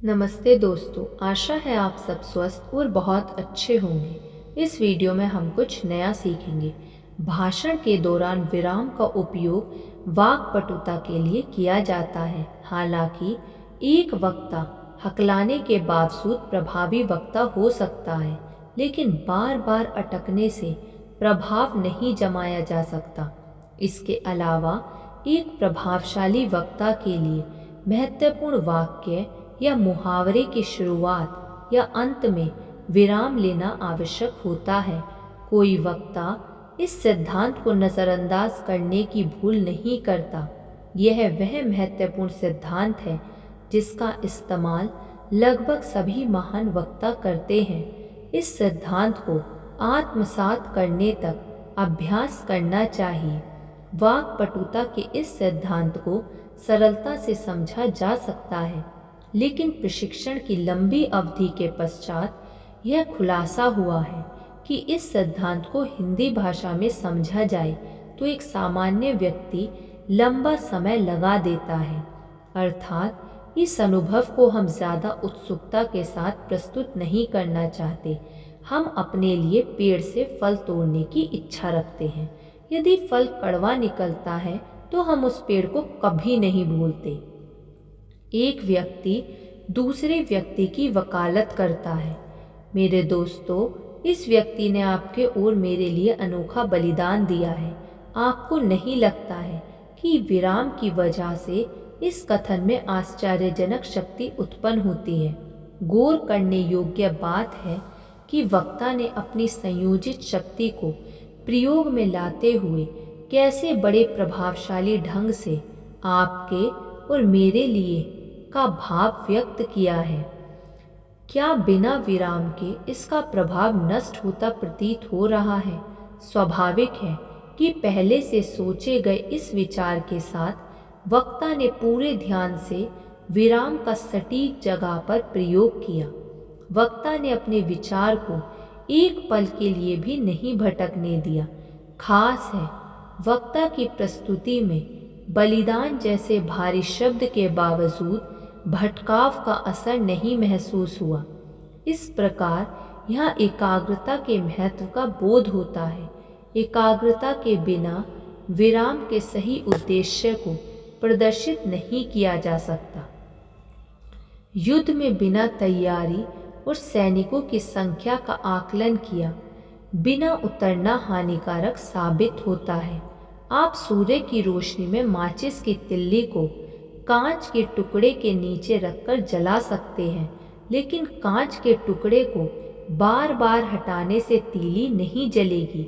नमस्ते दोस्तों, आशा है आप सब स्वस्थ और बहुत अच्छे होंगे। इस वीडियो में हम कुछ नया सीखेंगे। भाषण के दौरान विराम का उपयोग वाक्पटुता के लिए किया जाता है। हालांकि एक वक्ता हकलाने के बावजूद प्रभावी वक्ता हो सकता है, लेकिन बार बार अटकने से प्रभाव नहीं जमाया जा सकता। इसके अलावा एक प्रभावशाली वक्ता के लिए महत्वपूर्ण वाक्य या मुहावरे की शुरुआत या अंत में विराम लेना आवश्यक होता है। कोई वक्ता इस सिद्धांत को नज़रअंदाज करने की भूल नहीं करता। यह वह महत्वपूर्ण सिद्धांत है जिसका इस्तेमाल लगभग सभी महान वक्ता करते हैं। इस सिद्धांत को आत्मसात करने तक अभ्यास करना चाहिए। वाक्पटुता के इस सिद्धांत को सरलता से समझा जा सकता है, लेकिन प्रशिक्षण की लंबी अवधि के पश्चात यह खुलासा हुआ है कि इस सिद्धांत को हिंदी भाषा में समझा जाए तो एक सामान्य व्यक्ति लंबा समय लगा देता है। अर्थात इस अनुभव को हम ज़्यादा उत्सुकता के साथ प्रस्तुत नहीं करना चाहते। हम अपने लिए पेड़ से फल तोड़ने की इच्छा रखते हैं। यदि फल कड़वा निकलता है तो हम उस पेड़ को कभी नहीं भूलते। एक व्यक्ति दूसरे व्यक्ति की वकालत करता है। मेरे दोस्तों, इस व्यक्ति ने आपके और मेरे लिए अनोखा बलिदान दिया है। आपको नहीं लगता है कि विराम की वजह से इस कथन में आश्चर्यजनक शक्ति उत्पन्न होती है? गौर करने योग्य बात है कि वक्ता ने अपनी संयोजित शक्ति को प्रयोग में लाते हुए कैसे बड़े प्रभावशाली ढंग से आपके और मेरे लिए का भाव व्यक्त किया है। क्या बिना विराम के इसका प्रभाव नष्ट होता प्रतीत हो रहा है? स्वाभाविक है कि पहले से सोचे गए इस विचार के साथ वक्ता ने पूरे ध्यान से विराम का सटीक जगह पर प्रयोग किया। वक्ता ने अपने विचार को एक पल के लिए भी नहीं भटकने दिया। खास है, वक्ता की प्रस्तुति में बलिदान जैसे भारी शब्द के बावजूद भटकाव का असर नहीं महसूस हुआ। इस प्रकार यहाँ एकाग्रता के महत्व का बोध होता है। एकाग्रता के बिना विराम के सही उद्देश्य को प्रदर्शित नहीं किया जा सकता। युद्ध में बिना तैयारी और सैनिकों की संख्या का आकलन किया बिना उतरना हानिकारक साबित होता है। आप सूर्य की रोशनी में माचिस की तिल्ली को कांच के टुकड़े के नीचे रखकर जला सकते हैं, लेकिन कांच के टुकड़े को बार बार हटाने से तीली नहीं जलेगी।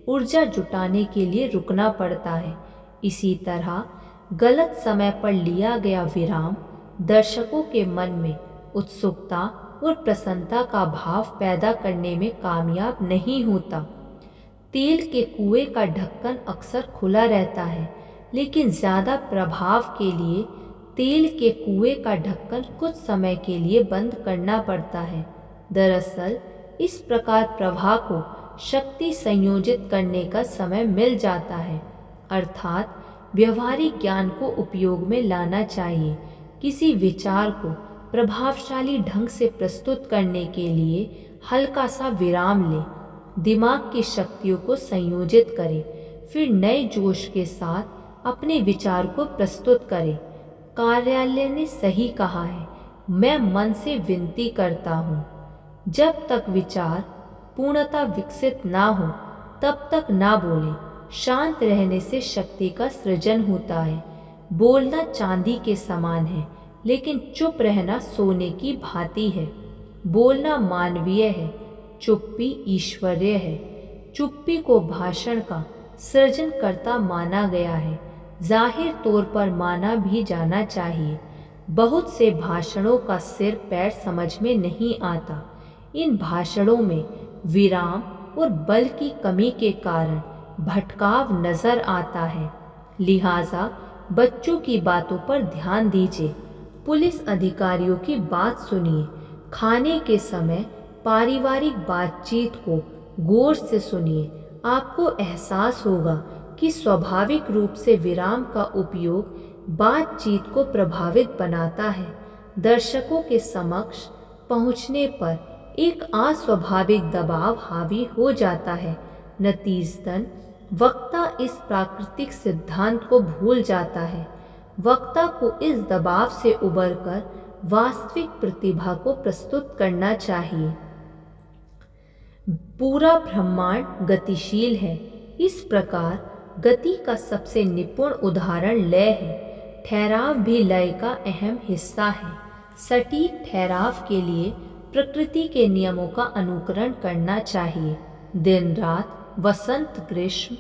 ऊर्जा जुटाने के लिए रुकना पड़ता है। इसी तरह गलत समय पर लिया गया विराम दर्शकों के मन में उत्सुकता और प्रसन्नता का भाव पैदा करने में कामयाब नहीं होता। तेल के कुएं का ढक्कन अक्सर खुला रहता है, लेकिन ज़्यादा प्रभाव के लिए तेल के कुएं का ढक्कन कुछ समय के लिए बंद करना पड़ता है। दरअसल इस प्रकार प्रवाह को शक्ति संयोजित करने का समय मिल जाता है। अर्थात व्यवहारिक ज्ञान को उपयोग में लाना चाहिए। किसी विचार को प्रभावशाली ढंग से प्रस्तुत करने के लिए हल्का सा विराम लें, दिमाग की शक्तियों को संयोजित करें, फिर नए जोश के साथ अपने विचार को प्रस्तुत करें। कार्यालय ने सही कहा है, मैं मन से विनती करता हूँ, जब तक विचार पूर्णतः विकसित ना हो तब तक ना बोलें। शांत रहने से शक्ति का सृजन होता है। बोलना चांदी के समान है, लेकिन चुप रहना सोने की भांति है। बोलना मानवीय है, चुप्पी ईश्वरीय है। चुप्पी को भाषण का सृजनकर्ता माना गया है, जाहिर तौर पर माना भी जाना चाहिए। बहुत से भाषणों का सिर पैर समझ में नहीं आता। इन भाषणों में विराम और बल की कमी के कारण भटकाव नजर आता है। लिहाजा बच्चों की बातों पर ध्यान दीजिए, पुलिस अधिकारियों की बात सुनिए, खाने के समय पारिवारिक बातचीत को गौर से सुनिए। आपको एहसास होगा कि स्वाभाविक रूप से विराम का उपयोग बातचीत को प्रभावित बनाता है। दर्शकों के समक्ष पहुंचने पर एक अस्वाभाविक दबाव हावी हो जाता है। नतीजतन वक्ता इस प्राकृतिक सिद्धांत को भूल जाता है। वक्ता को इस दबाव से उबरकर वास्तविक प्रतिभा को प्रस्तुत करना चाहिए। पूरा ब्रह्मांड गतिशील है। इस प्रकार गति का सबसे निपुण उदाहरण लय है। ठहराव भी लय का अहम हिस्सा है। सटीक ठहराव के लिए प्रकृति के नियमों का अनुकरण करना चाहिए। दिन रात, वसंत ग्रीष्म,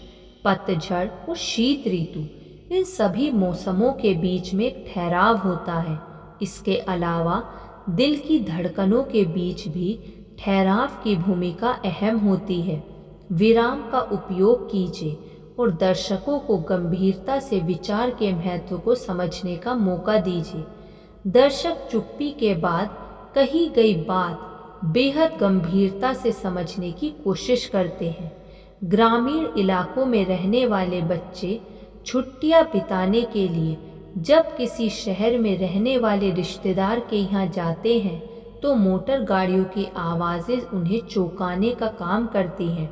पतझड़ और शीत ऋतु, इन सभी मौसमों के बीच में एक ठहराव होता है। इसके अलावा दिल की धड़कनों के बीच भी ठहराव की भूमिका अहम होती है। विराम का उपयोग कीजिए और दर्शकों को गंभीरता से विचार के महत्व को समझने का मौका दीजिए। दर्शक चुप्पी के बाद कही गई बात बेहद गंभीरता से समझने की कोशिश करते हैं। ग्रामीण इलाकों में रहने वाले बच्चे छुट्टियां बिताने के लिए जब किसी शहर में रहने वाले रिश्तेदार के यहाँ जाते हैं तो मोटर गाड़ियों की आवाज़ें उन्हें चौंकाने का काम करती हैं,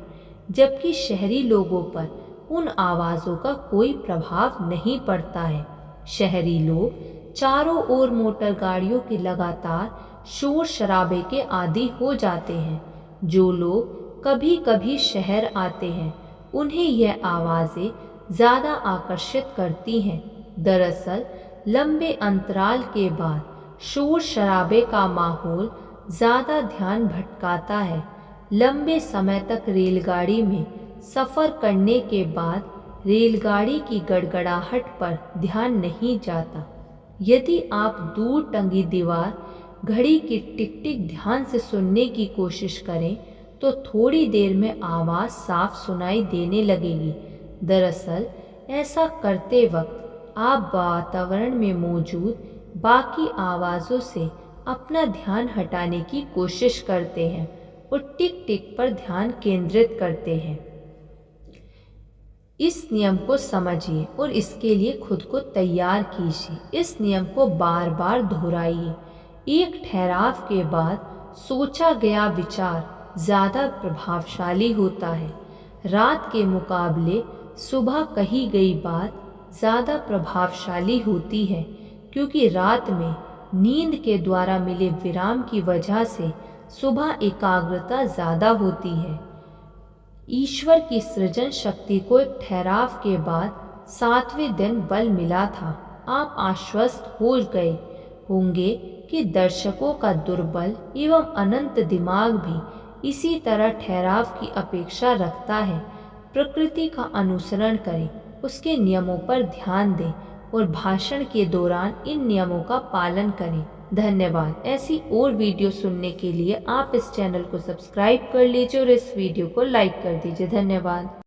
जबकि शहरी लोगों पर उन आवाज़ों का कोई प्रभाव नहीं पड़ता है। शहरी लोग चारों ओर मोटर गाड़ियों के लगातार शोर शराबे के आदी हो जाते हैं। जो लोग कभी कभी शहर आते हैं उन्हें यह आवाज़ें ज़्यादा आकर्षित करती हैं। दरअसल लंबे अंतराल के बाद शोर शराबे का माहौल ज़्यादा ध्यान भटकाता है। लंबे समय तक रेलगाड़ी में सफ़र करने के बाद रेलगाड़ी की गड़गड़ाहट पर ध्यान नहीं जाता। यदि आप दूर टंगी दीवार घड़ी की टिक टिक ध्यान से सुनने की कोशिश करें तो थोड़ी देर में आवाज़ साफ सुनाई देने लगेगी। दरअसल ऐसा करते वक्त आप वातावरण में मौजूद बाकी आवाज़ों से अपना ध्यान हटाने की कोशिश करते हैं और टिक टिक पर ध्यान केंद्रित करते हैं। इस नियम को समझिए और इसके लिए खुद को तैयार कीजिए। इस नियम को बार बार दोहराइए। एक ठहराव के बाद सोचा गया विचार ज़्यादा प्रभावशाली होता है। रात के मुकाबले सुबह कही गई बात ज़्यादा प्रभावशाली होती है, क्योंकि रात में नींद के द्वारा मिले विराम की वजह से सुबह एकाग्रता ज़्यादा होती है। ईश्वर की सृजन शक्ति को एक ठहराव के बाद 7वें दिन बल मिला था। आप आश्वस्त हो गए होंगे कि दर्शकों का दुर्बल एवं अनंत दिमाग भी इसी तरह ठहराव की अपेक्षा रखता है। प्रकृति का अनुसरण करें, उसके नियमों पर ध्यान दें और भाषण के दौरान इन नियमों का पालन करें। धन्यवाद। ऐसी और वीडियो सुनने के लिए आप इस चैनल को सब्सक्राइब कर लीजिए और इस वीडियो को लाइक कर दीजिए। धन्यवाद।